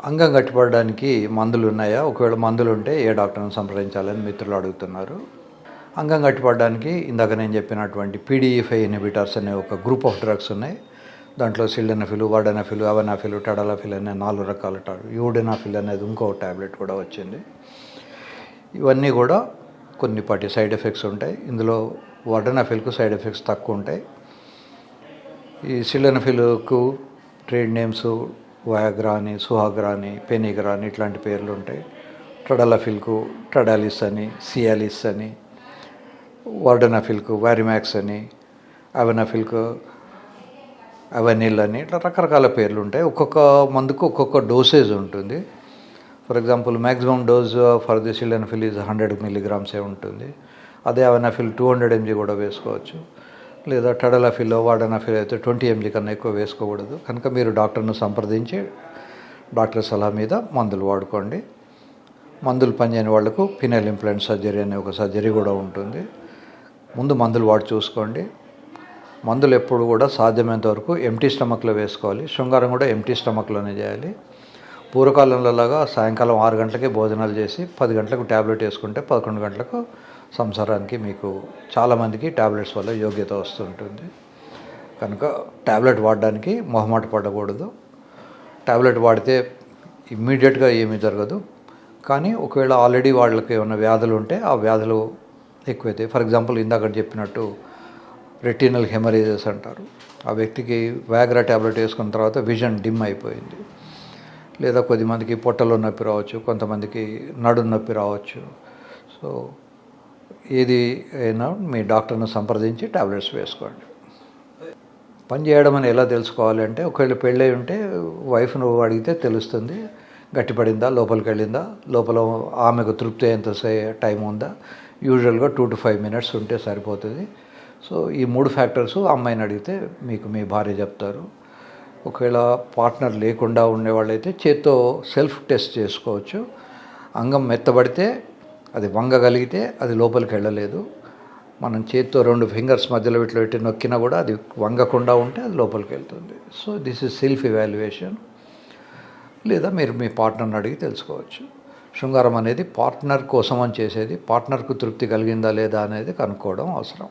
అంగం గట్టిపడడానికి మందులు ఉన్నాయా? ఒకవేళ మందులు ఉంటే ఏ డాక్టర్ని సంప్రదించాలని మిత్రులు అడుగుతున్నారు. అంగం గట్టిపడడానికి ఇందాక నేను చెప్పినటువంటి PDE5 ఇన్హిబిటర్స్ అనే ఒక గ్రూప్ ఆఫ్ డ్రగ్స్ ఉన్నాయి. దాంట్లో సిల్డెనఫిల్, వార్డెనఫిల్, అవనాఫిల్, టడలాఫిల్ అనే 4 రకాల యూడెనాఫిల్ అనేది ఇంకో ట్యాబ్లెట్ కూడా వచ్చింది. ఇవన్నీ కూడా కొన్నిపాటి సైడ్ ఎఫెక్ట్స్ ఉంటాయి. ఇందులో వార్డెనఫిల్కు సైడ్ ఎఫెక్ట్స్ తక్కువ ఉంటాయి. ఈ సిల్డెనఫిల్కు ట్రేడ్ నేమ్స్ వయాగ్రా అని, సుహాగ్రా అని, పెనిగ్రా అని ఇట్లాంటి పేర్లు ఉంటాయి. టడలాఫిల్కు టడాలిస్ అని, సియాలిస్ అని, వార్డెనఫిల్కు వారిమాక్స్ అని, అవనాఫిల్కు అవనిల్ అని, ఇట్లా రకరకాల పేర్లు ఉంటాయి. ఒక్కొక్క మందుకు ఒక్కొక్క డోసేజ్ ఉంటుంది. For example maximum dose for the సిల్డెనఫిల్ is 100 mg ఉంటుంది. అదే అవనాఫిల్ 200 mg కూడా వేసుకోవచ్చు. లేదా టడలాఫిల్, వార్డెనఫిల్ అయితే 20 mg కన్నా ఎక్కువ వేసుకోకూడదు. కనుక మీరు డాక్టర్ను సంప్రదించి డాక్టర్ సలహా మీద మందులు వాడుకోండి. మందులు పనిచేయని వాళ్లకు పినల్ ఇంప్లాంట్ సర్జరీ అనే ఒక సర్జరీ కూడా ఉంటుంది. ముందు మందులు వాడి చూసుకోండి. మందులు ఎప్పుడు కూడా సాధ్యమైనంత వరకు ఎంటీ స్టమక్లో వేసుకోవాలి. శృంగారం కూడా ఎంటీ స్టమక్లోనే చేయాలి. పూర్వకాలంలోలాగా సాయంకాలం 6 గంటలకే భోజనాలు చేసి 10 గంటలకు ట్యాబ్లెట్ వేసుకుంటే 11 గంటలకు సంసారానికి మీకు చాలామందికి ట్యాబ్లెట్స్ వల్ల యోగ్యత వస్తుంటుంది. కనుక ట్యాబ్లెట్ వాడడానికి మొహమాట పడకూడదు. ట్యాబ్లెట్ వాడితే ఇమ్మీడియట్గా ఏమీ జరగదు. కానీ ఒకవేళ ఆల్రెడీ వాళ్ళకి ఏమైనా వ్యాధులు ఉంటే ఆ వ్యాధులు ఎక్కువైతాయి. ఫర్ ఎగ్జాంపుల్ ఇందాక చెప్పినట్టు రెటినల్ హెమరేజెస్ అంటారు. ఆ వ్యక్తికి వ్యాగ్రా ట్యాబ్లెట్ వేసుకున్న తర్వాత విజన్ డిమ్ అయిపోయింది. లేదా కొద్దిమందికి పొట్టలో నొప్పి రావచ్చు, కొంతమందికి నడు నొప్పి రావచ్చు. సో ఏది అయినా మీ డాక్టర్ను సంప్రదించి ట్యాబ్లెట్స్ వేసుకోండి. పని చేయడం అని ఎలా తెలుసుకోవాలి అంటే, ఒకవేళ పెళ్ళై ఉంటే వైఫ్ను అడిగితే తెలుస్తుంది. గట్టిపడిందా, లోపలికి వెళ్ళిందా, లోపల ఆమెకు తృప్తి అయ్యేంత టైం ఉందా. యూజువల్గా 2 to 5 minutes ఉంటే సరిపోతుంది. సో ఈ 3 ఫ్యాక్టర్స్ అమ్మాయిని అడిగితే మీకు మీ భార్య చెప్తారు. ఒకవేళ పార్ట్నర్ లేకుండా ఉండేవాళ్ళైతే చేత్తో సెల్ఫ్ టెస్ట్ చేసుకోవచ్చు. అంగం మెత్తబడితే, అది వంగగలిగితే అది లోపలికి వెళ్ళలేదు. మనం చేత్తో 2 ఫింగర్స్ మధ్యలో ఇట్లా పెట్టి నొక్కినా కూడా అది వంగకుండా ఉంటే అది లోపలికి వెళ్తుంది. So this is self evaluation. లేదా మీరు మీ పార్ట్నర్ని అడిగి తెలుసుకోవచ్చు. శృంగారం అనేది పార్ట్నర్ కోసం అని చేసేది. పార్ట్నర్కు తృప్తి కలిగిందా లేదా అనేది కనుక్కోవడం అవసరం.